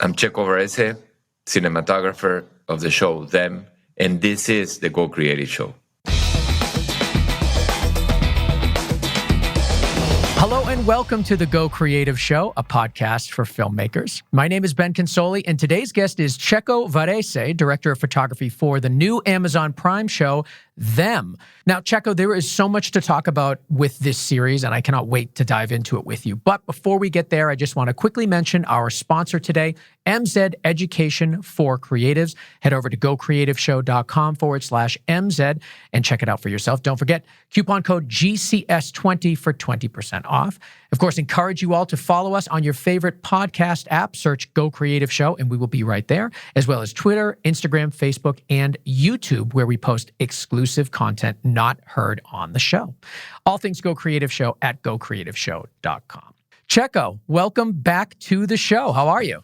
I'm Checco Varese, cinematographer of the show Them, and this is the Go Creative Show. Hello and welcome to the Go Creative Show, a podcast for filmmakers. My name is Ben Consoli, and today's guest is Checco Varese, director of photography for the new Amazon Prime show, Them. Now, Checco, there is so much to talk about with this series, and I cannot wait to dive into it with you. But before we get there, I just want to quickly mention our sponsor today, MZ Education for Creatives. Head over to gocreativeshow.com/MZ and check it out for yourself. Don't forget, coupon code GCS20 for 20% off. Of course, encourage you all to follow us on your favorite podcast app. Search Go Creative Show, and we will be right there, as well as Twitter, Instagram, Facebook, and YouTube, where we post exclusive content not heard on the show. All things Go Creative Show at gocreativeshow.com. Checco, welcome back to the show. How are you?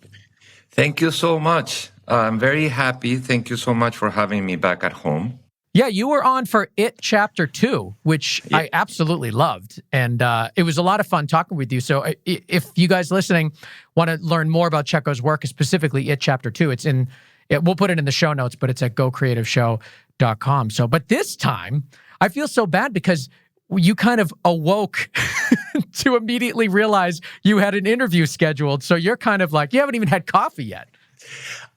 Thank you so much. I'm very happy. Thank you so much for having me back at home. Yeah, you were on for It Chapter 2, which I absolutely loved. And it was a lot of fun talking with you. So if you guys listening want to learn more about Checco's work, specifically It Chapter 2, we'll put it in the show notes, but it's at gocreativeshow.com. So, but this time, I feel so bad because you kind of awoke to immediately realize you had an interview scheduled. So you're kind of like, you haven't even had coffee yet.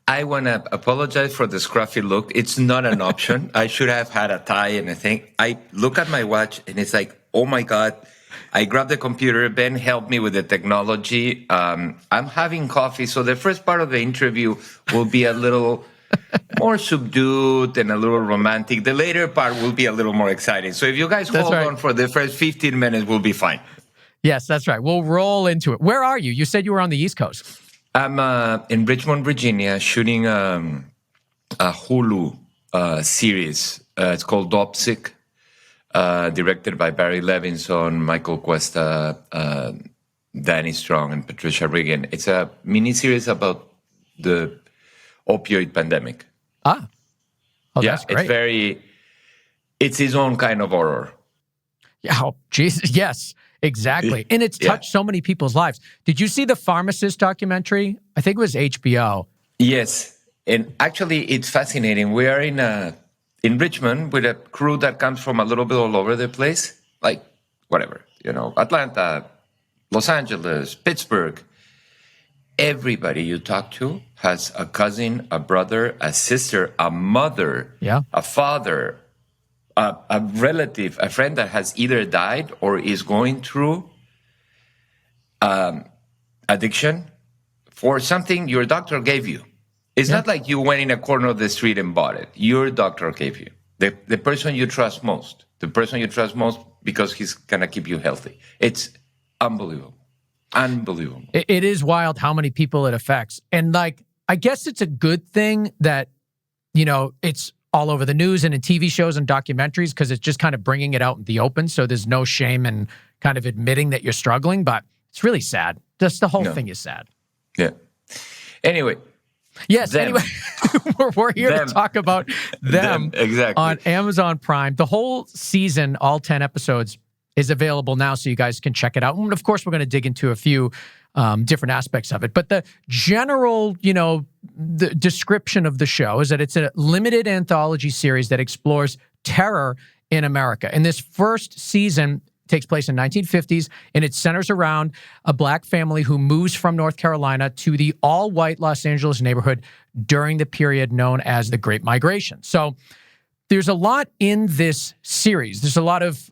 I want to apologize for the scruffy look. It's not an option. I should have had a tie and a thing. I look at my watch and it's like, oh my God. I grabbed the computer. Ben helped me with the technology. I'm having coffee. So the first part of the interview will be a little more subdued and a little romantic. The later part will be a little more exciting. So if you guys hold on for the first 15 minutes, we'll be fine. Yes, that's right. We'll roll into it. Where are you? You said you were on the East Coast. I'm in Richmond, Virginia, shooting a Hulu series. It's called Dopsic, directed by Barry Levinson, Michael Cuesta, Danny Strong, and Patricia Regan. It's a miniseries about the opioid pandemic. Oh, that's great. It's his own kind of horror. Yeah, oh, Jesus, yes. Exactly. And it's touched so many people's lives. Did you see the Pharmacist documentary? I think it was HBO. Yes. And actually, it's fascinating. We are in Richmond with a crew that comes from a little bit all over the place, like whatever, Atlanta, Los Angeles, Pittsburgh. Everybody you talk to has a cousin, a brother, a sister, a mother, a father, a relative, a friend that has either died or is going through addiction for something your doctor gave you. It's not like you went in a corner of the street and bought it. Your doctor gave you. The person you trust most. The person you trust most because he's going to keep you healthy. It's unbelievable. Unbelievable. It is wild how many people it affects. And I guess it's a good thing that, it's all over the news and in TV shows and documentaries because it's just kind of bringing it out in the open. So there's no shame in kind of admitting that you're struggling, but it's really sad. Just the whole thing is sad. Yeah. Anyway. Yes. Anyway, we're here to talk about them exactly. On Amazon Prime. The whole season, all 10 episodes, is available now so you guys can check it out. And of course, we're going to dig into a few different aspects of it. But the general, the description of the show is that it's a limited anthology series that explores terror in America. And this first season takes place in 1950s, and it centers around a Black family who moves from North Carolina to the all-white Los Angeles neighborhood during the period known as the Great Migration. So there's a lot in this series. There's a lot of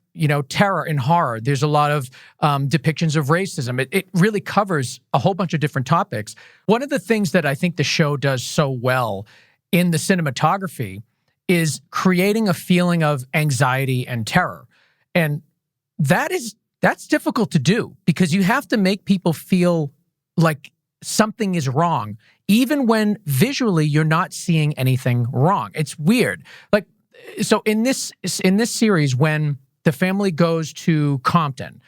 terror and horror. There's a lot of depictions of racism. It really covers a whole bunch of different topics. One of the things that I think the show does so well in the cinematography is creating a feeling of anxiety and terror. And that's difficult to do because you have to make people feel like something is wrong, even when visually you're not seeing anything wrong. It's weird. So in this series, when the family goes to Compton,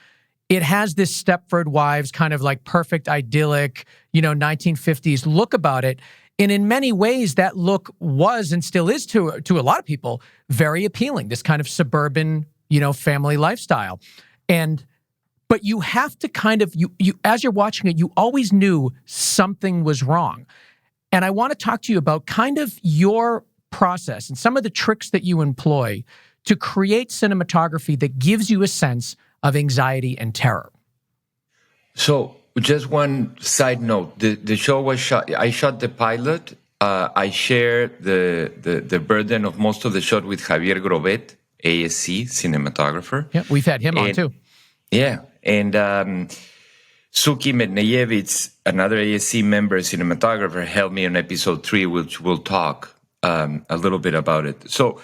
it has this Stepford Wives kind of like perfect, idyllic, 1950s look about it. And in many ways, that look was and still is to a lot of people very appealing, this kind of suburban, family lifestyle. but you have to kind of, you as you're watching it, you always knew something was wrong. And I want to talk to you about kind of your process and some of the tricks that you employ to create cinematography that gives you a sense of anxiety and terror. So just one side note, the show was shot, I shot the pilot. I share the burden of most of the shot with Javier Grobet, ASC, cinematographer. Yeah, we've had him on too. Yeah, and Suki Medneyevich, another ASC member, cinematographer, helped me on episode 3, which we'll talk a little bit about it. So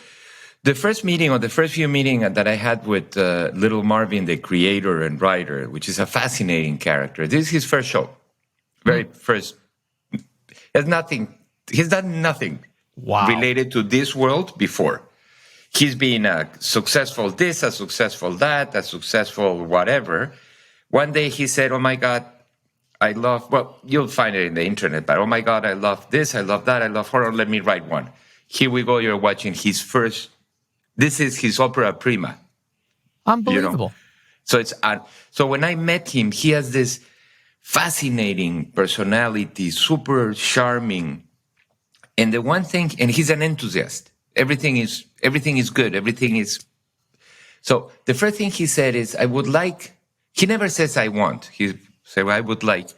the first meeting, or the first few meetings that I had with Little Marvin, the creator and writer, which is a fascinating character. This is his first show, very first. He's done nothing related to this world before. He's been a successful this, a successful that, a successful whatever. One day he said, oh my God, I love, well, you'll find it in the internet, but oh my God, I love this, I love that, I love horror, let me write one. Here we go, you're watching his first, this is his opera prima. Unbelievable. You know? So when I met him, he has this fascinating personality, super charming. And the one thing, and he's an enthusiast. Everything is good. Everything is. So the first thing he said is, I would like, he never says I want. He said, well, I would like,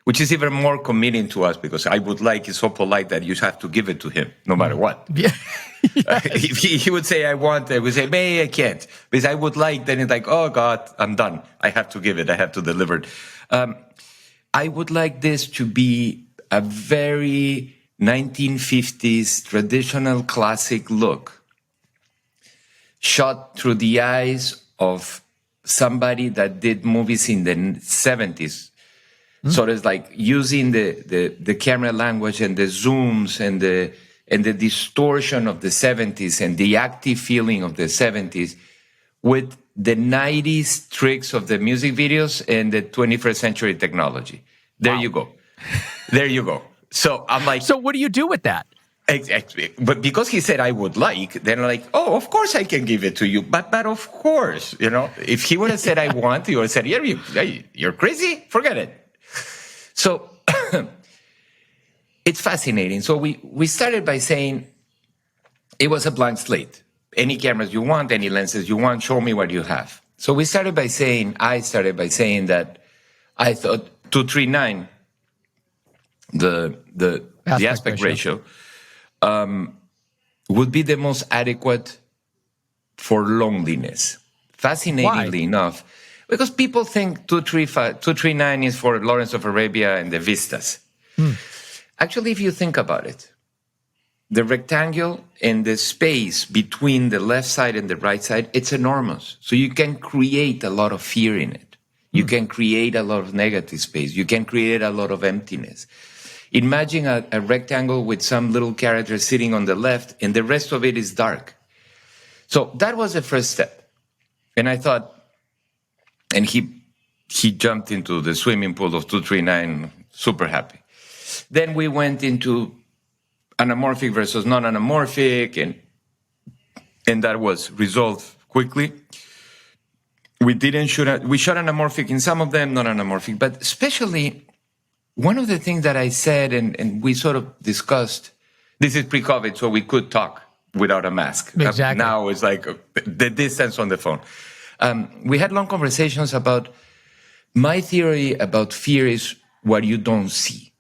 which is even more committing to us because I would like is so polite that you have to give it to him no matter what. Yeah. If he would say I want, I would say, I can't. Because I would like, then it's like, oh God, I'm done. I have to give it. I have to deliver it. I would like this to be a very 1950s traditional classic look, shot through the eyes of somebody that did movies in the 70s. So it's like using the camera language and the zooms and the distortion of the 70s and the active feeling of the 70s with the 90s tricks of the music videos and the 21st century technology. There you go. There you go. So I'm like... So what do you do with that? Exactly. But because he said I would like, then I'm like, oh, of course I can give it to you. But of course, you know, if he would have said I want, he would have said, you're crazy? Forget it. So it's fascinating. So we started by saying it was a blank slate. Any cameras you want, any lenses you want, show me what you have. So I started by saying that I thought 2:3:9, the aspect ratio would be the most adequate for loneliness. Fascinatingly enough, because people think 2:3:9 is for Lawrence of Arabia and the vistas. Actually, if you think about it, the rectangle and the space between the left side and the right side, it's enormous. So you can create a lot of fear in it. You can create a lot of negative space. You can create a lot of emptiness. Imagine a rectangle with some little character sitting on the left and the rest of it is dark. So that was the first step. And I thought, and he jumped into the swimming pool of 2:3:9, super happy. Then we went into anamorphic versus non-anamorphic, and that was resolved quickly. We shot anamorphic in some of them, non-anamorphic, but especially one of the things that I said and we sort of discussed, this is pre-COVID, so we could talk without a mask. Exactly. Now it's like the distance on the phone. We had long conversations about, my theory about fear is what you don't see.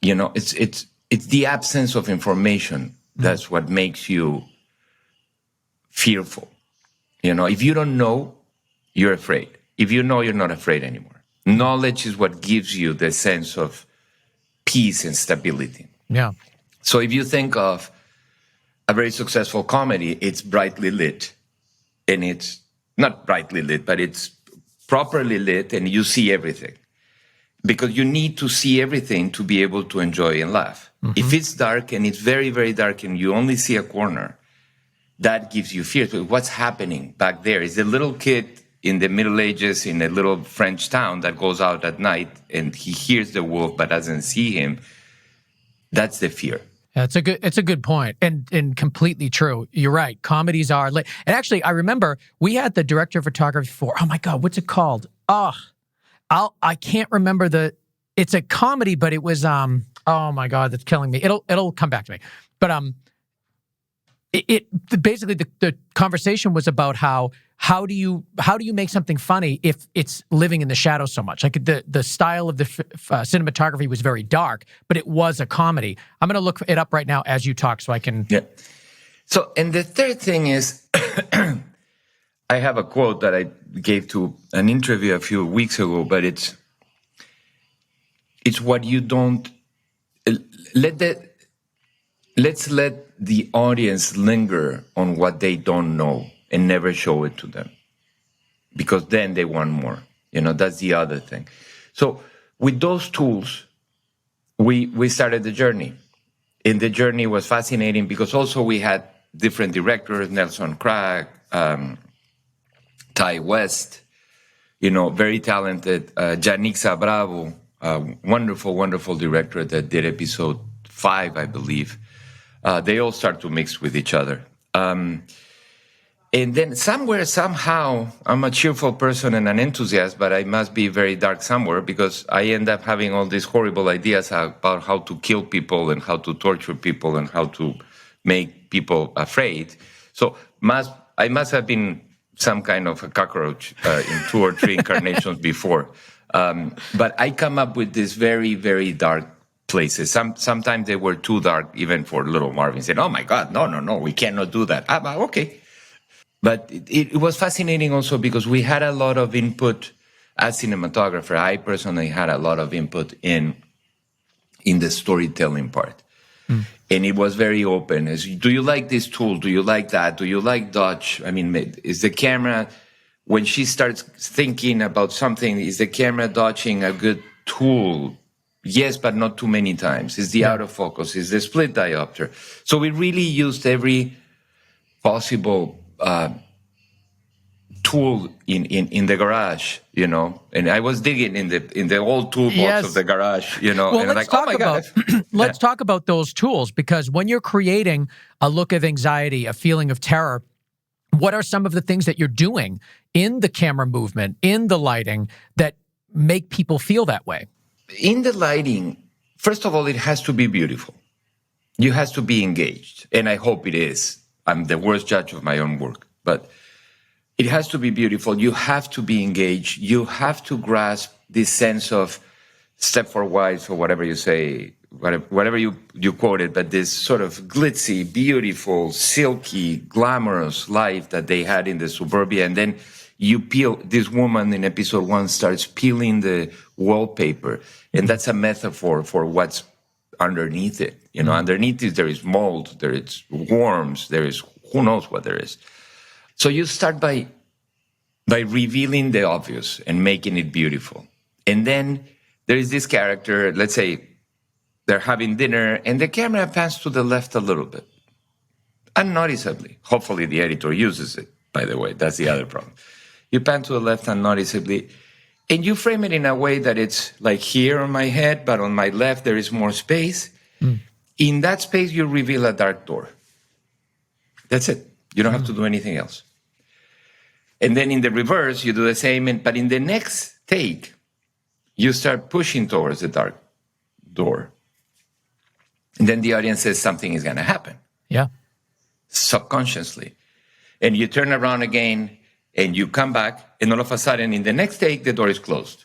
You know, it's the absence of information. That's what makes you fearful. You know, if you don't know, you're afraid. If you know, you're not afraid anymore. Knowledge is what gives you the sense of peace and stability. Yeah. So if you think of a very successful comedy, it's brightly lit. And it's not brightly lit, but it's properly lit and you see everything. Because you need to see everything to be able to enjoy and laugh. If it's dark and it's very, very dark and you only see a corner, that gives you fear. So what's happening back there? Is the little kid in the Middle Ages in a little French town that goes out at night and he hears the wolf but doesn't see him. That's the fear. It's a good point, and completely true. You're right. Comedies are and actually, I remember we had the director of photography for. Oh my God, what's it called? I can't remember it's a comedy, but it was oh my God, that's killing me. It'll come back to me. But basically the conversation was about how do you make something funny if it's living in the shadows so much? Like the style of the cinematography was very dark, but it was a comedy. I'm going to look it up right now as you talk so I can. Yeah. So, and the third thing is, I have a quote that I gave to an interview a few weeks ago, but it's what you don't let's let the audience linger on what they don't know and never show it to them, because then they want more. That's the other thing. So with those tools, we started the journey. And the journey was fascinating because also we had different directors, Nelson Craig, Ty West, very talented, Janixa Bravo, wonderful, wonderful director that did episode 5, I believe. They all start to mix with each other. And then somewhere, somehow, I'm a cheerful person and an enthusiast, but I must be very dark somewhere because I end up having all these horrible ideas about how to kill people and how to torture people and how to make people afraid. So I must have been some kind of a cockroach in 2 or 3 incarnations before. But I come up with these very, very dark places. Sometimes they were too dark, even for little Marvin. Said, "Oh my God, no, we cannot do that." Okay. But it was fascinating also because we had a lot of input as cinematographer. I personally had a lot of input in the storytelling part. And it was very open. Do you like this tool? Do you like that? Do you like Dutch? I mean, is the camera, when she starts thinking about something, is the camera dodging a good tool? Yes, but not too many times. Is the out of focus? Is the split diopter? So we really used every possible tool in the garage, and I was digging in the old toolbox of the garage, Well, and let's talk about those tools, because when you're creating a look of anxiety, a feeling of terror, what are some of the things that you're doing in the camera movement, in the lighting, that make people feel that way? In the lighting, first of all, it has to be beautiful. You have to be engaged, and I hope it is. I'm the worst judge of my own work, but it has to be beautiful. You have to be engaged. You have to grasp this sense of Stepford Wives or whatever you say, whatever you quoted, but this sort of glitzy, beautiful, silky, glamorous life that they had in the suburbia. And then this woman in episode 1 starts peeling the wallpaper. And that's a metaphor for what's underneath it. Underneath it, there is mold, there is worms, there is who knows what there is. So you start by revealing the obvious and making it beautiful. And then there is this character, let's say they're having dinner, and the camera pans to the left a little bit, unnoticeably. Hopefully the editor uses it, by the way. That's the other problem. You pan to the left unnoticeably, and you frame it in a way that it's like here on my head, but on my left there is more space. In that space, you reveal a dark door. That's it. You don't have to do anything else. And then in the reverse, you do the same, but in the next take, you start pushing towards the dark door. And then the audience says something is going to happen. Yeah. Subconsciously. And you turn around again, and you come back, and all of a sudden, in the next take, the door is closed.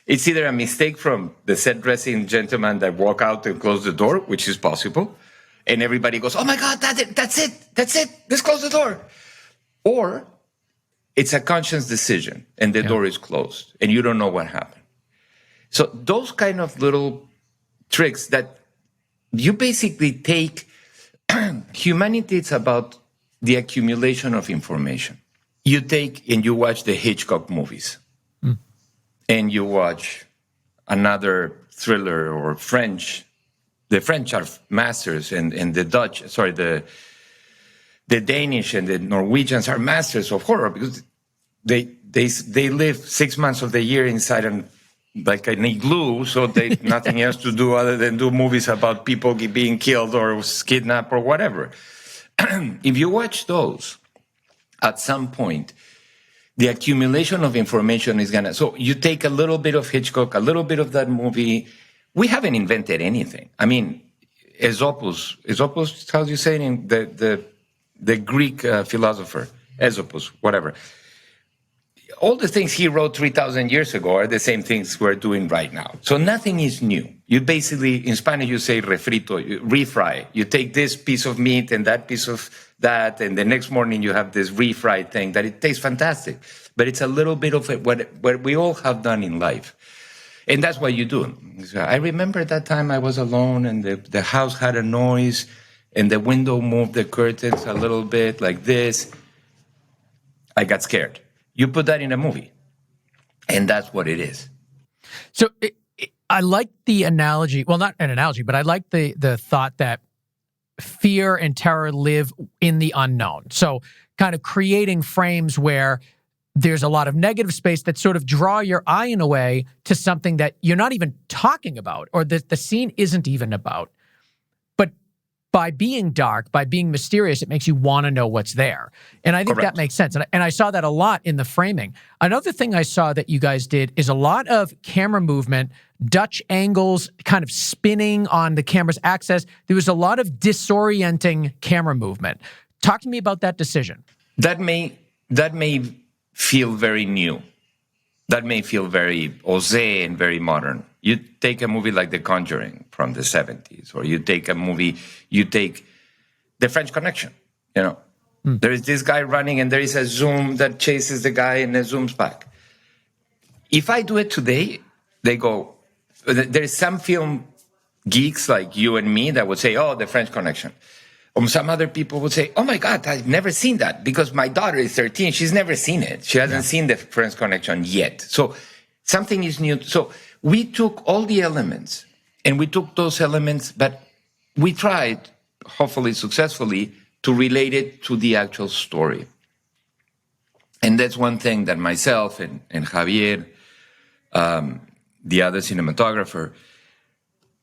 It's either a mistake from the set dressing gentleman that walk out and close the door, which is possible, and everybody goes, "Oh my God, that's it, let's close the door." Or it's a conscious decision, and the door is closed, and you don't know what happened. So those kind of little tricks that you basically take, humanity is about the accumulation of information. You take and you watch the Hitchcock movies, and you watch another thriller or French. The French are masters, and the Dutch, the Danish and the Norwegians are masters of horror because they live 6 months of the year inside an like an igloo, so they nothing else to do other than do movies about people being killed or kidnapped or whatever. If you watch those, at some point, the accumulation of information is gonna. So you take a little bit of Hitchcock, a little bit of that movie. We haven't invented anything. I mean, Aesopus, how do you say it in the Greek philosopher, Aesopus, whatever. All the things he wrote 3,000 years ago are the same things we're doing right now. So nothing is new. You basically, in Spanish, you say refrito, you refry. You take this piece of meat and that piece of that, and the next morning you have this refried thing that it tastes fantastic. But it's a little bit of what we all have done in life. And that's what you do. So I remember that time I was alone and the house had a noise and the window moved the curtains a little bit like this. I got scared. You put that in a movie, and that's what it is. So I like the analogy. Well, not an analogy, but I like the thought that fear and terror live in the unknown. So kind of creating frames where there's a lot of negative space that sort of draw your eye in a way to something that you're not even talking about or that the scene isn't even about. But by being dark, by being mysterious, it makes you want to know what's there. And I think Correct. that makes sense. And I saw that a lot in the framing. Another thing I saw that you guys did is a lot of camera movement, Dutch angles, kind of spinning on the camera's axis. There was a lot of disorienting camera movement. Talk to me about that decision. That may feel very new. That may feel very osé and very modern. You take a movie like The Conjuring from the 70s, or you take The French Connection, There is this guy running and there is a zoom that chases the guy and then zooms back. If I do it today, they go, there's some film geeks like you and me that would say, oh, The French Connection. Some other people would say, oh my God, I've never seen that because my daughter is 13. She's never seen it. She hasn't seen The French Connection yet. So something is new. So we took all the elements and we took those elements, but we tried, hopefully successfully, to relate it to the actual story. And that's one thing that myself and Javier, the other cinematographer,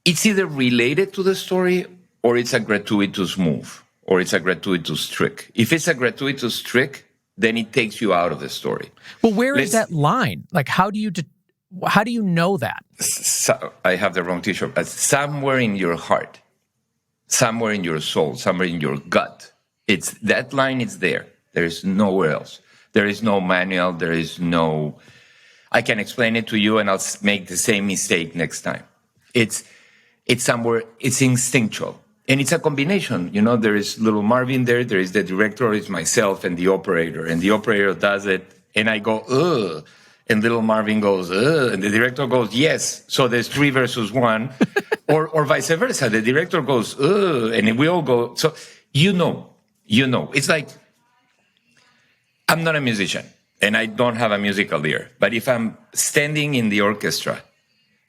it's either related to the story or it's a gratuitous move, or it's a gratuitous trick. If it's a gratuitous trick, then it takes you out of the story. Well, where is that line? Like, how do you know that? So, I have the wrong T-shirt. But somewhere in your heart, somewhere in your soul, somewhere in your gut, that line is there. There is nowhere else. There is no manual. There is no. I can explain it to you, and I'll make the same mistake next time. It's somewhere. It's instinctual. And it's a combination, there is little Marvin there is the director, it's myself and the operator does it, and I go, ugh, and little Marvin goes, ugh, and the director goes, yes, so there's 3 versus 1, or vice versa, the director goes, ugh, and we all go, so you know, it's like, I'm not a musician, and I don't have a musical ear, but if I'm standing in the orchestra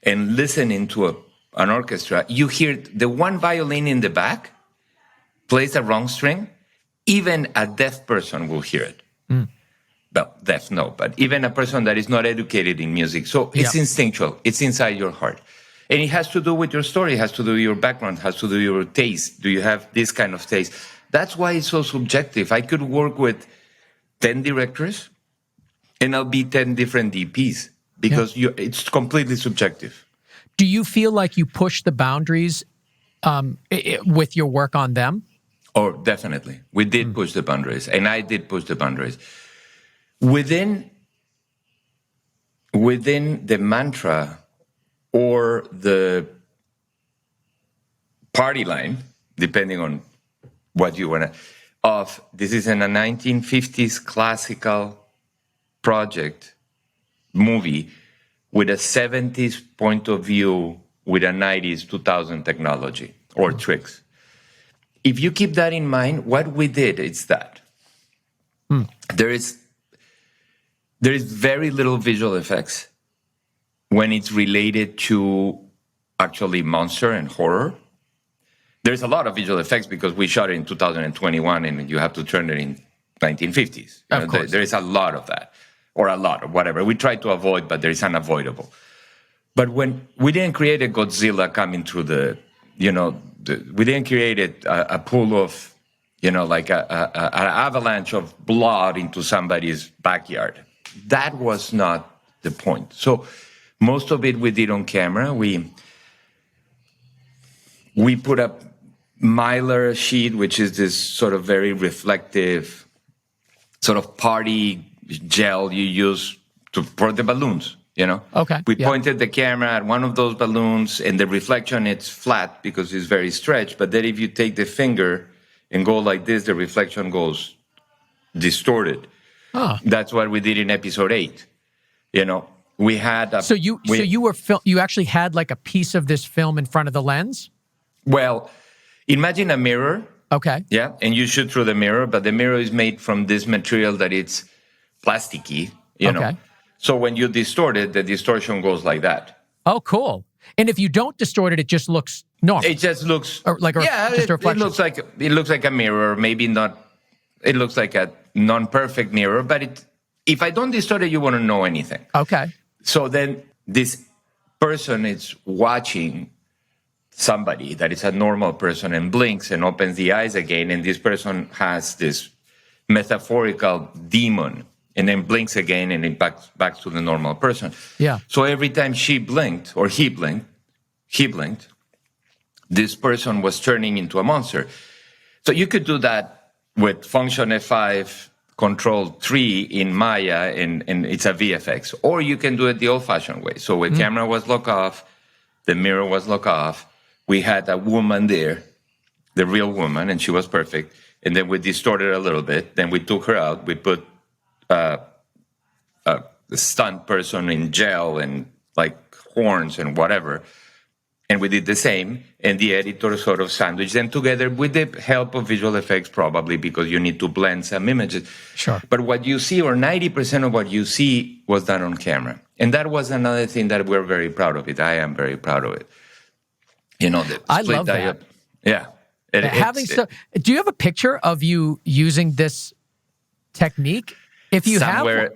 and listening to an orchestra, you hear the one violin in the back plays a wrong string, even a deaf person will hear it. Well, deaf, no, but even a person that is not educated in music. So it's instinctual. It's inside your heart. And it has to do with your story. It has to do with your background. It has to do with your taste. Do you have this kind of taste? That's why it's so subjective. I could work with 10 directors and I'll be 10 different DPs because it's completely subjective. Do you feel like you push the boundaries with your work on them? Oh, definitely. We did push the boundaries, and I did push the boundaries. Within the mantra or the party line, depending on what you want to, this is in a 1950s classical project movie with a 70s point of view with a 90s 2000 technology or tricks. If you keep that in mind, what we did is that there is very little visual effects when it's related to actually monster and horror. There's a lot of visual effects because we shot it in 2021 and you have to turn it in 1950s. There is a lot of that. Or a lot, or whatever. We try to avoid, but there is unavoidable. But when we didn't create a Godzilla coming through we didn't create a pool of, like an avalanche of blood into somebody's backyard. That was not the point. So most of it we did on camera. We put up mylar sheet, which is this sort of very reflective sort of party gel you use for the balloons, Okay. We pointed the camera at one of those balloons, and the reflection, it's flat because it's very stretched. But then if you take the finger and go like this, the reflection goes distorted. Oh. That's what we did in episode 8. We had you actually had like a piece of this film in front of the lens? Well, imagine a mirror. Okay. Yeah, and you shoot through the mirror, but the mirror is made from this material that it's plasticky, know. So when you distort it, the distortion goes like that. Oh, cool. And if you don't distort it, it just looks normal. It just looks just a reflection. It looks like a mirror, maybe not. It looks like a non-perfect mirror, but if I don't distort it, you won't know anything. Okay. So then this person is watching somebody that is a normal person and blinks and opens the eyes again, and this person has this metaphorical demon and then blinks again and it back to the normal person. Yeah. So every time she blinked or he blinked, this person was turning into a monster. So you could do that with Function F5 Control 3 in Maya, and it's a VFX. Or you can do it the old-fashioned way. So when camera was locked off, the mirror was locked off, we had a woman there, the real woman, and she was perfect. And then we distorted a little bit. Then we took her out. We put a stunt person in gel and like horns and whatever. And we did the same. And the editor sort of sandwiched them together with the help of visual effects, probably because you need to blend some images. Sure. But what you see, or 90% of what you see, was done on camera. And that was another thing that we're very proud of it. I am very proud of it. I love that. Yeah. Do you have a picture of you using this technique? If you somewhere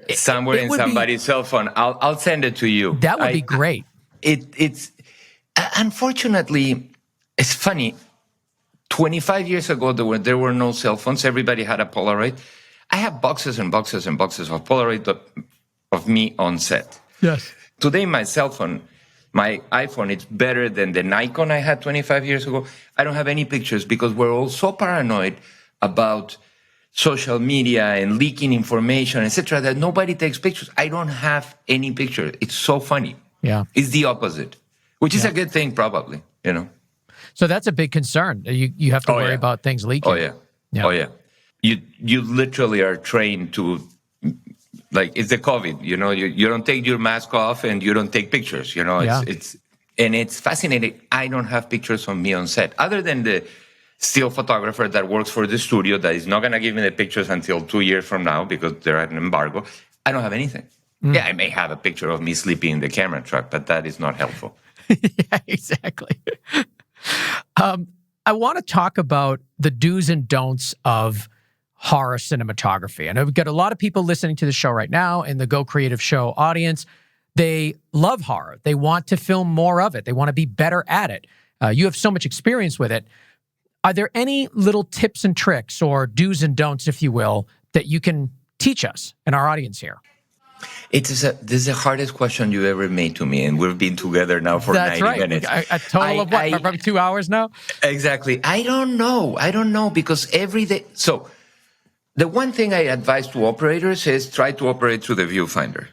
in somebody's cell phone, I'll send it to you. That would be great. It's unfortunately, it's funny. 25 years ago, there were no cell phones. Everybody had a Polaroid. I have boxes and boxes and boxes of Polaroid of me on set. Yes. Today, my cell phone, my iPhone, it's better than the Nikon I had 25 years ago. I don't have any pictures because we're all so paranoid about social media and leaking information, etc., that nobody takes pictures. I don't have any picture. It's so funny. Yeah. It's the opposite, which is a good thing, probably, So that's a big concern. You have to worry about things leaking. Oh, yeah. Oh, yeah. You literally are trained to, like, it's the COVID, you don't take your mask off and you don't take pictures, it's fascinating. I don't have pictures of me on set, other than the still photographer that works for the studio that is not going to give me the pictures until 2 years from now because they're at an embargo. I don't have anything. Yeah, I may have a picture of me sleeping in the camera truck, but that is not helpful. Yeah, exactly. I want to talk about the do's and don'ts of horror cinematography. I know we've got a lot of people listening to the show right now in the Go Creative Show audience. They love horror. They want to film more of it. They want to be better at it. You have so much experience with it. Are there any little tips and tricks or do's and don'ts, if you will, that you can teach us and our audience here? This is the hardest question you ever made to me, and we've been together now for 90 minutes. A total of what? Probably 2 hours now? Exactly. I don't know because every day. So the one thing I advise to operators is try to operate through the viewfinder.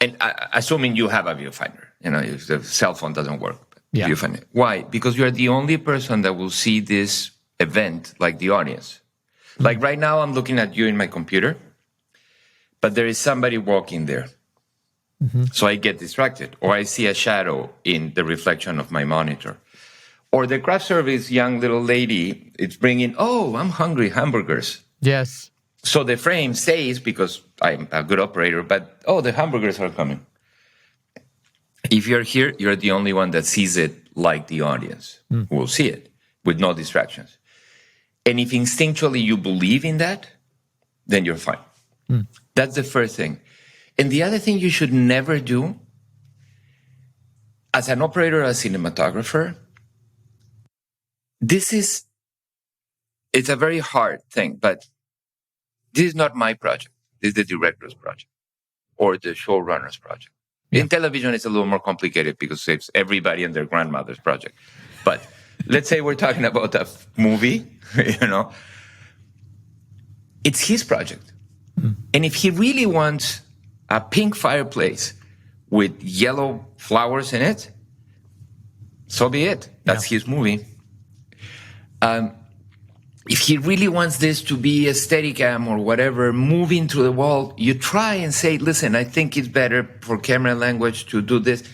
And assuming you have a viewfinder, if the cell phone doesn't work. Yeah. Viewfinder. Why? Because you're the only person that will see this event like the audience. Like right now, I'm looking at you in my computer, but there is somebody walking there. So I get distracted, or I see a shadow in the reflection of my monitor. Or the craft service young little lady, it's bringing, I'm hungry, hamburgers. Yes. So the frame stays because I'm a good operator, but, the hamburgers are coming. If you're here, you're the only one that sees it like the audience who will see it with no distractions. And if instinctually you believe in that, then you're fine. That's the first thing. And the other thing you should never do as an operator, as a cinematographer, it's a very hard thing, but this is not my project. This is the director's project or the showrunner's project. Yeah. In television, it's a little more complicated because it's everybody and their grandmother's project. But let's say we're talking about a movie, it's his project. Mm. And if he really wants a pink fireplace with yellow flowers in it, so be it. That's his movie. If he really wants this to be a Steadicam or whatever, moving through the wall, you try and say, listen, I think it's better for camera language to do this.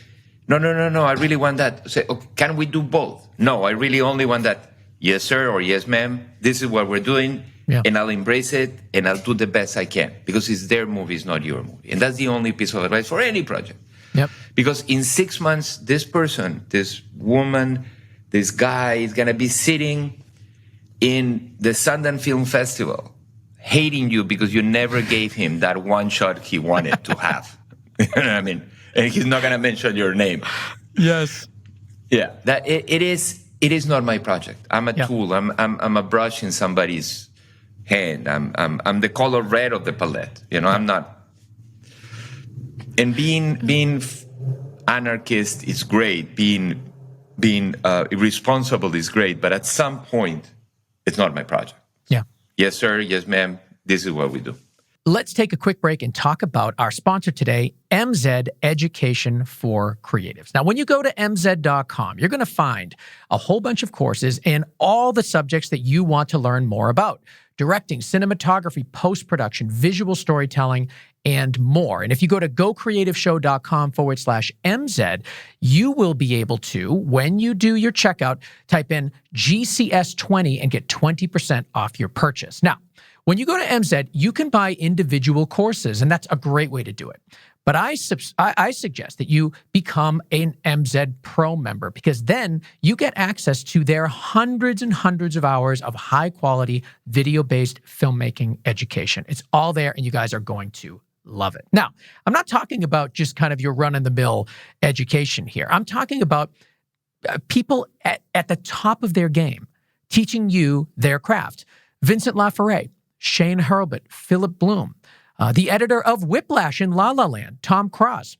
No, I really want that. Say, okay, can we do both? No, I really only want that. Yes, sir, or yes, ma'am. This is what we're doing, and I'll embrace it, and I'll do the best I can, because it's their movie, it's not your movie. And that's the only piece of advice for any project. Yep. Because in 6 months, this person, this woman, this guy is going to be sitting in the Sundance Film Festival, hating you because you never gave him that one shot he wanted to have. You know what I mean? And he's not going to mention your name. Yes. Yeah. That it is not my project. I'm a tool. I'm a brush in somebody's hand. I'm the color red of the palette. I'm not. And being anarchist is great. Being irresponsible is great. But at some point, it's not my project. Yeah. Yes, sir. Yes, ma'am. This is what we do. Let's take a quick break and talk about our sponsor today, MZ Education for Creatives. Now, when you go to mz.com, you're going to find a whole bunch of courses in all the subjects that you want to learn more about: directing, cinematography, post-production, visual storytelling, and more. And if you go to gocreativeshow.com/MZ, you will be able to, when you do your checkout, type in GCS20 and get 20% off your purchase. Now, when you go to MZ, you can buy individual courses, and that's a great way to do it. But I suggest that you become an MZ Pro member, because then you get access to their hundreds and hundreds of hours of high-quality video-based filmmaking education. It's all there, and you guys are going to love it. Now, I'm not talking about just kind of your run-of-the-mill education here. I'm talking about people at the top of their game teaching you their craft. Vincent LaFerre, Shane Hurlbut, Philip Bloom, the editor of Whiplash in La La Land, Tom Cross.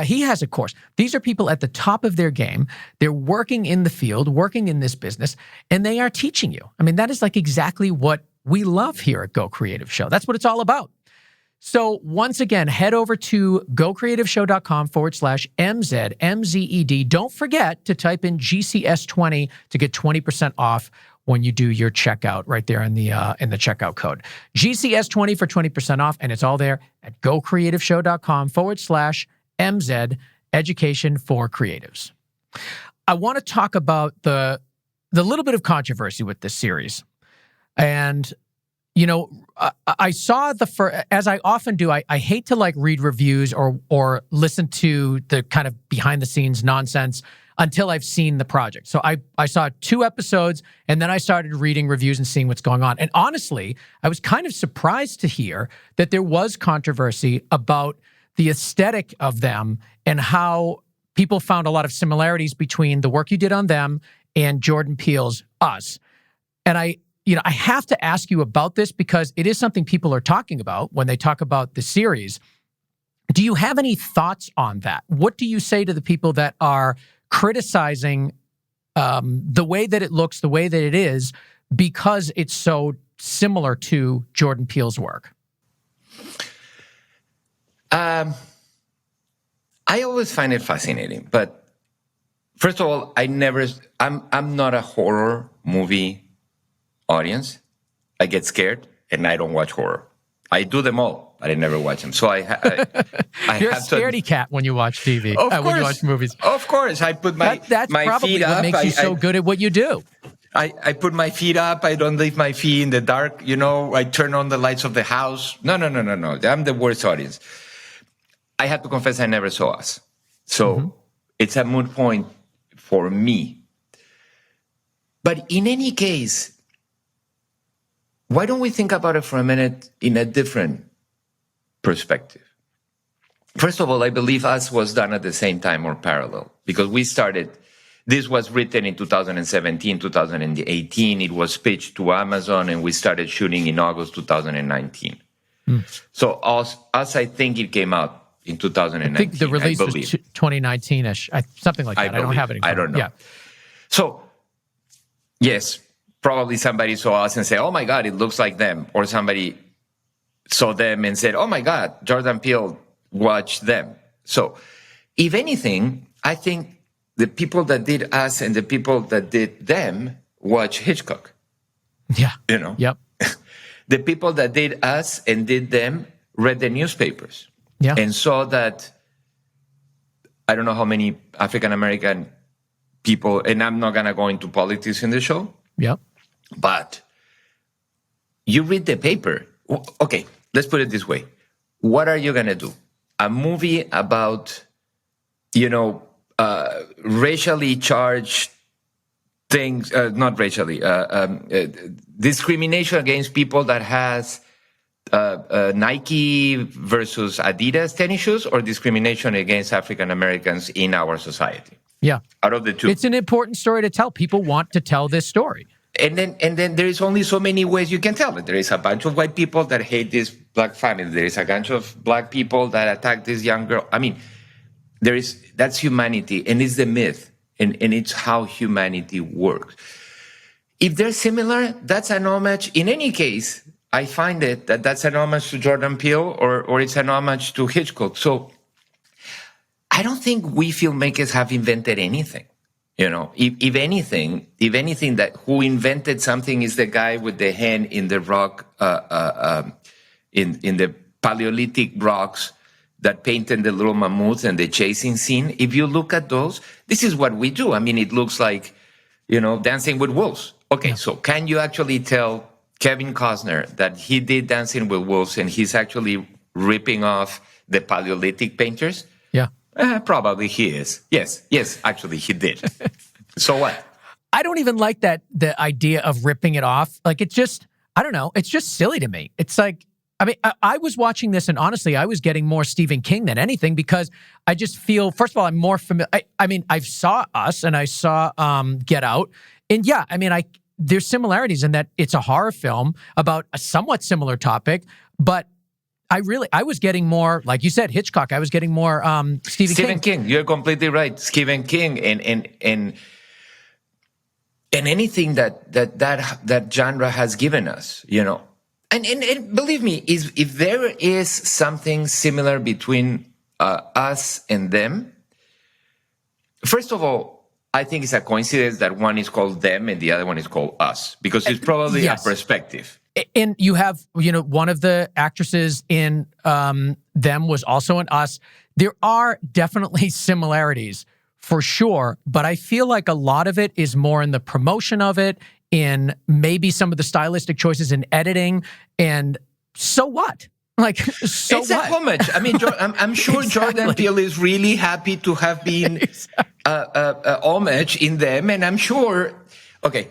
He has a course. These are people at the top of their game. They're working in the field, working in this business, and they are teaching you. I mean, that is like exactly what we love here at Go Creative Show. That's what it's all about. So once again, head over to gocreativeshow.com/MZ, MZED. Don't forget to type in GCS20 to get 20% off when you do your checkout right there in the checkout code. GCS20 for 20% off, and it's all there at gocreativeshow.com/MZ, education for creatives. I want to talk about the little bit of controversy with this series. And I saw as I often do, I hate to read reviews or listen to the kind of behind the scenes nonsense until I've seen the project. So I saw 2 episodes, and then I started reading reviews and seeing what's going on. And honestly, I was kind of surprised to hear that there was controversy about the aesthetic of them and how people found a lot of similarities between the work you did on them and Jordan Peele's Us. And I have to ask you about this because it is something people are talking about when they talk about the series. Do you have any thoughts on that? What do you say to the people that are criticizing the way that it looks, the way that it is, because it's so similar to Jordan Peele's work? I always find it fascinating, but first of all, I'm not a horror movie audience. I get scared and I don't watch horror. I do them all, but I never watch them. So I You're a scaredy cat when you watch TV. Of course, when you watch movies. Of course, I put my that's my probably feet up. What makes you so good at what you do. I put my feet up. I don't leave my feet in the dark. I turn on the lights of the house. No. I'm the worst audience. I have to confess, I never saw Us. So it's a moot point for me. But in any case, why don't we think about it for a minute in a different perspective? First of all, I believe Us was done at the same time or parallel. because we started. This was written in 2017, 2018. It was pitched to Amazon, and we started shooting in August 2019. So us, I think it came out in 2019. I think the release was 2019-ish, something like that. I don't have it. I don't know. Yeah. So, yes, probably somebody saw us and said, "Oh my God, it looks like them," or somebody saw them and said, "Oh my God, Jordan Peele watched them." So, if anything, I think the people that did us and the people that did them watch Hitchcock. Yeah. You know? Yep. The people that did us and did them read the newspapers. Yeah. And saw that, I don't know how many African-American people, and I'm not going to go into politics in the show. Yep. But you read the paper. Okay, let's put it this way. What are you going to do? A movie about, racially charged things, not racially, discrimination against people that has Nike versus Adidas tennis shoes, or discrimination against African Americans in our society? Yeah. Out of the two. It's an important story to tell. People want to tell this story. And then there is only so many ways you can tell it. There is a bunch of white people that hate this black family. There is a bunch of black people that attack this young girl. I mean, that's humanity, and it's the myth, and it's how humanity works. If they're similar, that's an homage. In any case, I find that's an homage to Jordan Peele, or it's an homage to Hitchcock. So I don't think we filmmakers have invented anything. If anything, that who invented something is the guy with the hand in the rock, in the Paleolithic rocks that painted the little mammoths and the chasing scene. If you look at those, this is what we do. I mean, it looks like, Dancing with Wolves. Okay, yeah. So can you actually tell Kevin Costner that he did Dancing with Wolves and he's actually ripping off the Paleolithic painters? Yeah. Probably he is. Yes, actually he did. So what? I don't even like the idea of ripping it off. Like, it's just, I don't know. It's just silly to me. It's like, I mean, I was watching this, and honestly, I was getting more Stephen King than anything, because I just feel, first of all, I'm more familiar. I mean, I saw Us and I saw Get Out. And yeah, I mean, there's similarities in that it's a horror film about a somewhat similar topic, but I was getting more, like you said, Hitchcock. I was getting more Stephen King. You're completely right. Stephen King and anything that genre has given us, And believe me, if there is something similar between us and them, first of all, I think it's a coincidence that one is called them and the other one is called us, because it's probably a perspective. And you have, one of the actresses in them was also in Us. There are definitely similarities for sure, but I feel like a lot of it is more in the promotion of it, in maybe some of the stylistic choices in editing, and so what? Like, so it's what? A homage. I mean, I'm sure exactly. Jordan Peele is really happy to have been a homage in them, and I'm sure. Okay,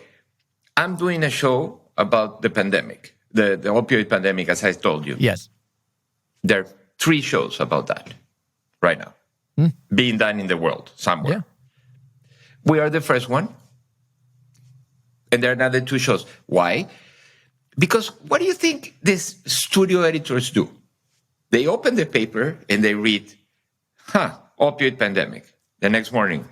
I'm doing a show about the pandemic, the opioid pandemic, as I told you. Yes, there are 3 shows about that right now being done in the world somewhere. Yeah. We are the first one. And there are another 2 shows. Why? Because what do you think these studio editors do? They open the paper and they read, opioid pandemic. The next morning,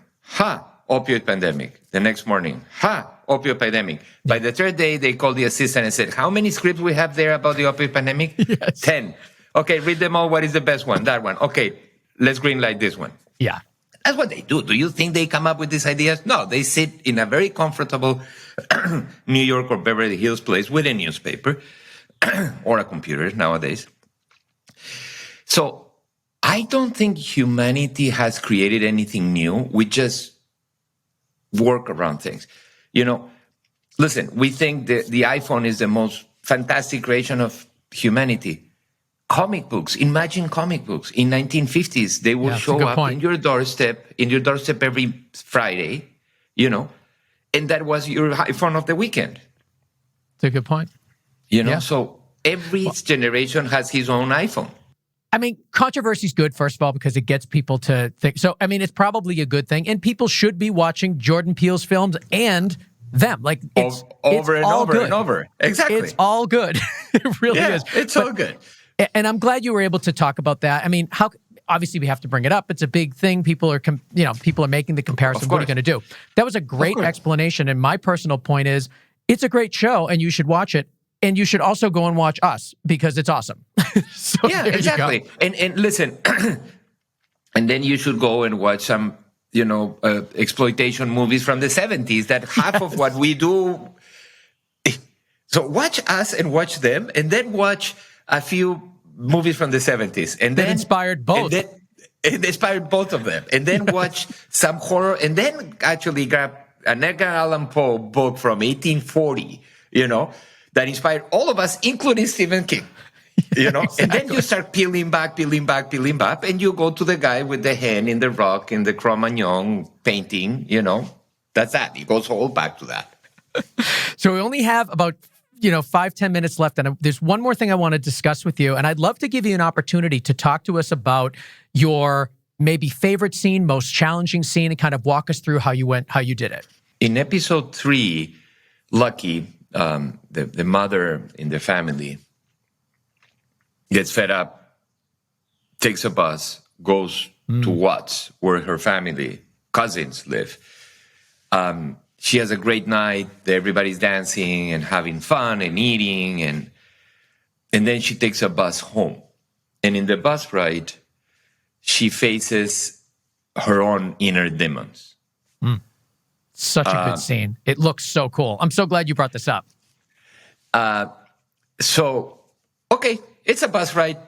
opioid pandemic. The next morning, opioid pandemic. By the 3rd day, they called the assistant and said, how many scripts we have there about the opioid pandemic? Yes. 10. Okay, read them all. What is the best one? That one. Okay, let's greenlight this one. Yeah. That's what they do. Do you think they come up with these ideas? No, they sit in a very comfortable New York or Beverly Hills place with a newspaper or a computer nowadays. So I don't think humanity has created anything new. We just work around things. Listen, we think the iPhone is the most fantastic creation of humanity. Comic books, imagine comic books. In 1950s, they would show up in your doorstep every Friday, and that was your iPhone of the weekend. That's a good point. So every generation has his own iPhone. I mean, controversy is good, first of all, because it gets people to think. So, I mean, it's probably a good thing. And people should be watching Jordan Peele's films and them. Like, it's over and all over good. and over. Exactly. It's all good. It really is. It's all good. And I'm glad you were able to talk about that. I mean, obviously we have to bring it up. It's a big thing. People are making the comparison. What are you going to do? That was a great explanation. And my personal point is, it's a great show and you should watch it. And you should also go and watch Us because it's awesome. So yeah, exactly. And listen, and then you should go and watch some, exploitation movies from the 70s that half of what we do. So watch Us and watch them, and then watch a few movies from the 70s. And then inspired both. And it inspired both of them. And then watch some horror, and then actually grab an Edgar Allan Poe book from 1840, that inspired all of us, including Stephen King, Exactly. And then you start peeling back, and you go to the guy with the hand in the rock in the Cro-Magnon painting, that's that. It goes all back to that. So we only have about 5-10 minutes left, and there's one more thing I want to discuss with you, and I'd love to give you an opportunity to talk to us about your maybe favorite scene, most challenging scene, and kind of walk us through how you did it. In episode 3, Lucky, the mother in the family, gets fed up, takes a bus, goes to Watts, where her family, cousins live. She has a great night. Everybody's dancing and having fun and eating. And then she takes a bus home. And in the bus ride, she faces her own inner demons. Such a good scene. It looks so cool. I'm so glad you brought this up. Okay, it's a bus ride.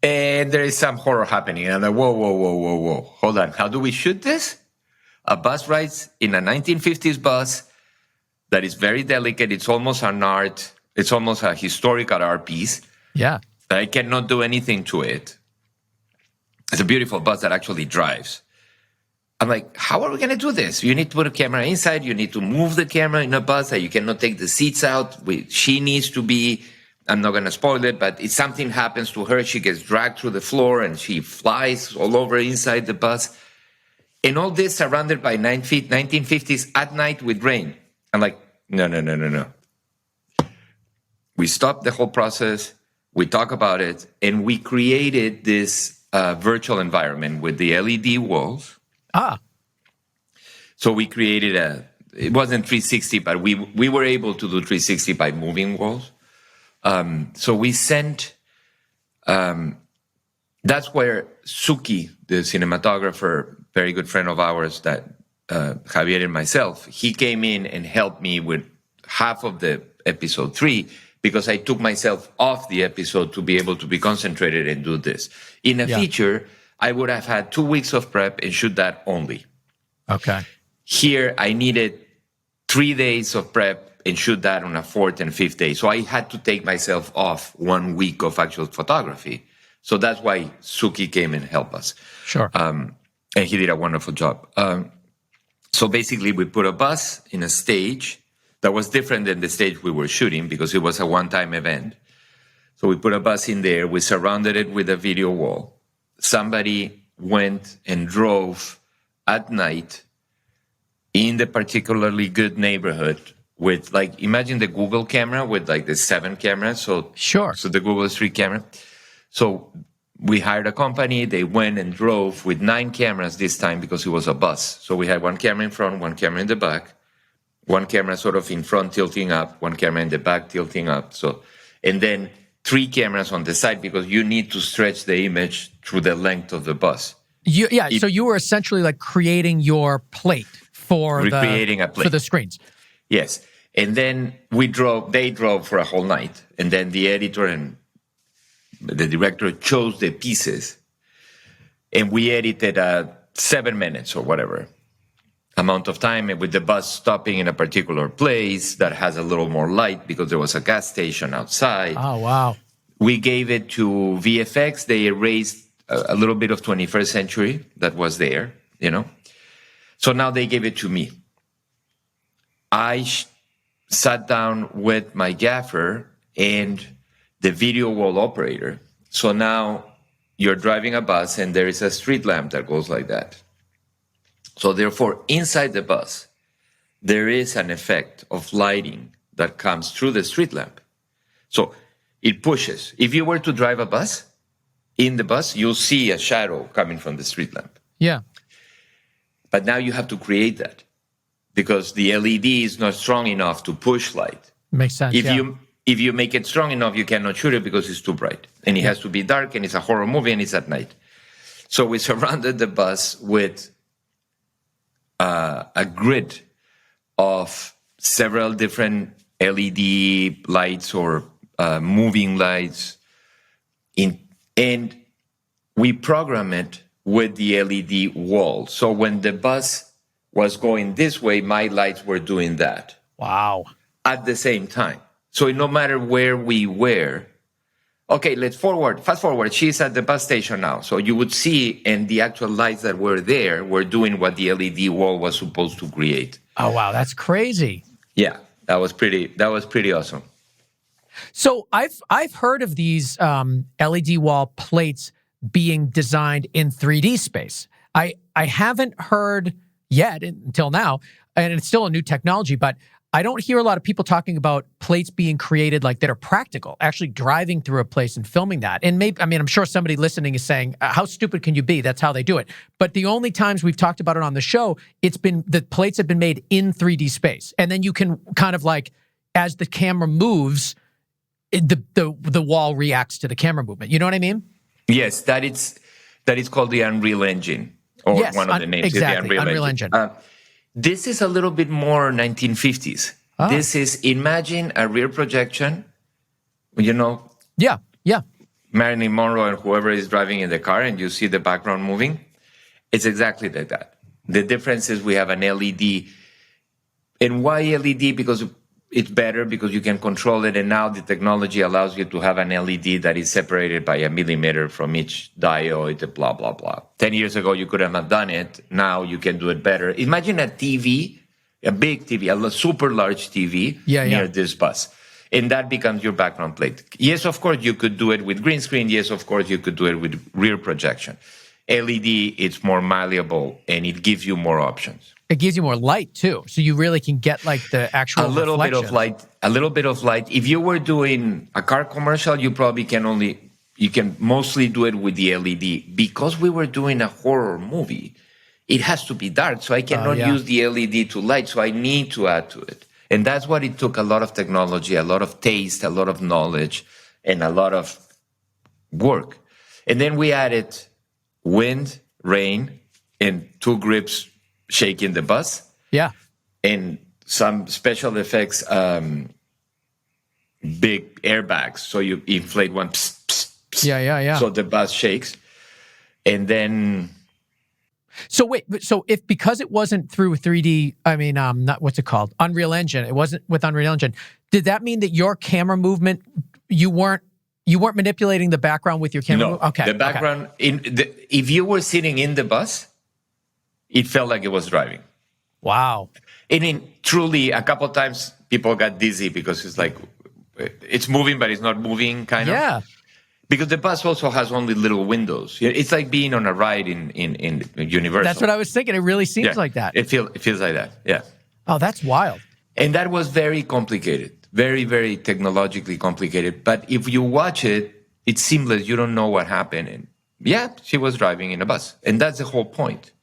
And there is some horror happening. And I'm like, whoa. Hold on. How do we shoot this? A bus rides in a 1950s bus that is very delicate. It's almost an art. It's almost a historical art piece. Yeah. I cannot do anything to it. It's a beautiful bus that actually drives. I'm like, how are we going to do this? You need to put a camera inside. You need to move the camera in a bus that you cannot take the seats out. She needs to be, I'm not going to spoil it, but if something happens to her, she gets dragged through the floor and she flies all over inside the bus. And all this surrounded by 1950s at night with rain. I'm like, no. We stopped the whole process. We talk about it. And we created this virtual environment with the LED walls. So we created it wasn't 360, but we were able to do 360 by moving walls. So we sent, that's where Suki, the cinematographer, very good friend of ours, that Javier and myself, he came in and helped me with half of the episode 3 because I took myself off the episode to be able to be concentrated and do this. In a feature, I would have had 2 weeks of prep and shoot that only. Okay. Here, I needed 3 days of prep and shoot that on a 4th and 5th day. So I had to take myself off 1 week of actual photography. So that's why Suki came and helped us. Sure. And he did a wonderful job. So basically, we put a bus in a stage that was different than the stage we were shooting because it was a one-time event. So we put a bus in there. We surrounded it with a video wall. Somebody went and drove at night in the particularly good neighborhood with, like, imagine the Google camera with, like, the 7 cameras. So Sure. So the Google Street camera. So we hired a company. They went and drove with 9 cameras this time because it was a bus. So we had 1 camera in front, 1 camera in the back, 1 camera sort of in front tilting up, 1 camera in the back tilting up. So, and then 3 cameras on the side because you need to stretch the image through the length of the bus. So you were essentially like creating your plate for the screens. Yes. And then they drove for a whole night. And then the editor and the director chose the pieces. And we edited 7 minutes or whatever amount of time, and with the bus stopping in a particular place that has a little more light because there was a gas station outside. Oh, wow. We gave it to VFX. They erased a little bit of 21st century that was there, So now they gave it to me. I sat down with my gaffer and the video wall operator. So now you're driving a bus and there is a street lamp that goes like that. So therefore, inside the bus, there is an effect of lighting that comes through the street lamp. So it pushes. If you were to drive a bus, in the bus, you'll see a shadow coming from the street lamp. Yeah. But now you have to create that because the LED is not strong enough to push light. Makes sense. If you make it strong enough, you cannot shoot it because it's too bright. And it has to be dark, and it's a horror movie, and it's at night. So we surrounded the bus with a grid of several different LED lights or moving lights, and we program it with the LED wall. So when the bus was going this way, my lights were doing that. Wow. At the same time. So no matter where we were, okay, fast forward, she's at the bus station now. So you would see, and the actual lights that were there were doing what the LED wall was supposed to create. Oh, wow, that's crazy. Yeah, that was pretty awesome. So I've heard of these LED wall plates being designed in 3D space. I haven't heard yet until now, and it's still a new technology, but I don't hear a lot of people talking about plates being created like that are practical, actually driving through a place and filming that. And maybe, I mean, I'm sure somebody listening is saying, how stupid can you be? That's how they do it. But the only times we've talked about it on the show, the plates have been made in 3D space. And then you can kind of like, as the camera moves, the wall reacts to the camera movement. You know what I mean? Yes, that is called the Unreal Engine, or yes, one of the names exactly, is the Unreal Engine. This is a little bit more 1950s. Oh. This is, imagine a rear projection, you know? Yeah. Marilyn Monroe and whoever is driving in the car, and you see the background moving. It's exactly like that. The difference is we have an LED. And why LED? Because it's better, because you can control it, and now the technology allows you to have an LED that is separated by a millimeter from each diode, blah, blah, blah. 10 years ago, you couldn't have done it. Now you can do it better. Imagine a TV, a big TV, a super large TV near this bus. And that becomes your background plate. Yes, of course, you could do it with green screen. Yes, of course, you could do it with rear projection. LED, it's more malleable, and it gives you more options. It gives you more light too, so you really can get like the actual a little reflection. bit of light. If you were doing a car commercial, you can mostly do it with the LED. Because we were doing a horror movie, it has to be dark, so I cannot use the LED to light, so I need to add to it. And that's what it took: a lot of technology, a lot of taste, a lot of knowledge, and a lot of work. And then we added wind, rain, and two grips shaking the bus. Yeah. And some special effects, big airbags. So you inflate one. Pss, pss, pss, yeah. So the bus shakes. And then. So wait, because it wasn't through 3D, not what's it called? Unreal Engine. It wasn't with Unreal Engine. Did that mean that your camera movement, you weren't manipulating the background with your camera? No. Okay. The background, if you were sitting in the bus, it felt like it was driving. Wow. I mean, truly, a couple of times people got dizzy because it's like, it's moving, but it's not moving, kind of. Yeah. Because the bus also has only little windows. It's like being on a ride in Universal. That's what I was thinking. It really seems like that. It feels like that, yeah. Oh, that's wild. And that was very complicated, very, very technologically complicated. But if you watch it, it's seamless. You don't know what happened. And yeah, she was driving in a bus. And that's the whole point.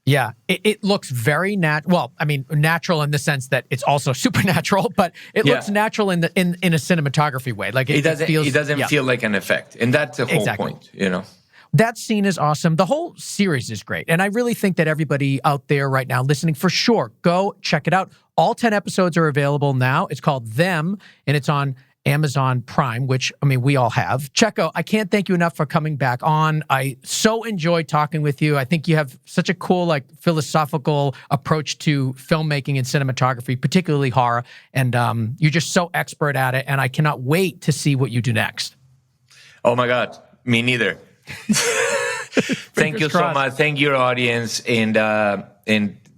Yeah, it looks very natural. Well, I mean, natural in the sense that it's also supernatural, but it looks natural in a cinematography way. Like it doesn't feel like an effect, and that's the whole point. You know, that scene is awesome. The whole series is great, and I really think that everybody out there right now listening, for sure, go check it out. All 10 episodes are available now. It's called Them, and it's on Amazon Prime, which, I mean, we all have. Checco, I can't thank you enough for coming back on. I so enjoyed talking with you. I think you have such a cool, like, philosophical approach to filmmaking and cinematography, particularly horror, and you're just so expert at it, and I cannot wait to see what you do next. Oh, my God. Me neither. Thank you so much. Thank your audience, and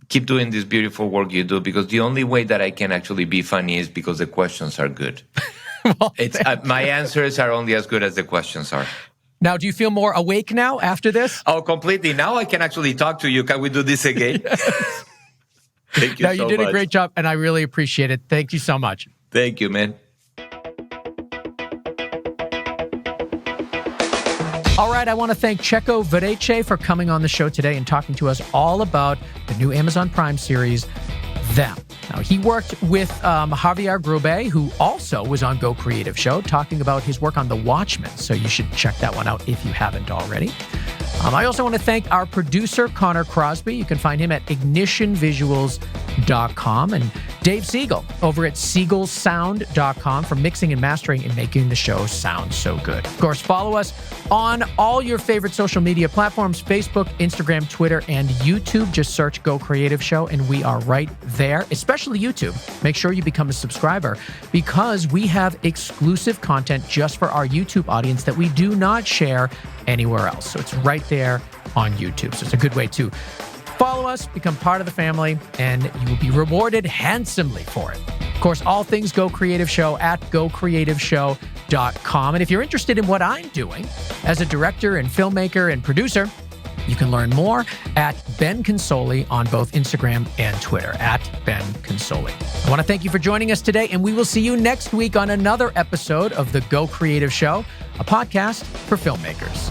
keep doing this beautiful work you do, because the only way that I can actually be funny is because the questions are good. Well, my answers are only as good as the questions are. Now, do you feel more awake now after this? Oh, completely. Now I can actually talk to you. Can we do this again? Yes. Thank you No, you did a great job, and I really appreciate it. Thank you so much. Thank you, man. All right, I want to thank Checco Varese for coming on the show today and talking to us all about the new Amazon Prime series, Them. Now, he worked with Javier Grube, who also was on Go Creative Show, talking about his work on The Watchmen. So you should check that one out if you haven't already. I also want to thank our producer, Connor Crosby. You can find him at ignitionvisuals.com, and Dave Siegel over at siegelsound.com for mixing and mastering and making the show sound so good. Of course, follow us on all your favorite social media platforms, Facebook, Instagram, Twitter, and YouTube. Just search Go Creative Show, and we are right there, especially YouTube. Make sure you become a subscriber because we have exclusive content just for our YouTube audience that we do not share anywhere else. So it's right there on YouTube. So it's a good way to follow us, become part of the family, and you will be rewarded handsomely for it. Of course, all things Go Creative Show at gocreativeshow.com. And if you're interested in what I'm doing as a director and filmmaker and producer, you can learn more at Ben Consoli on both Instagram and Twitter, at Ben Consoli. I want to thank you for joining us today, and we will see you next week on another episode of the Go Creative Show, a podcast for filmmakers.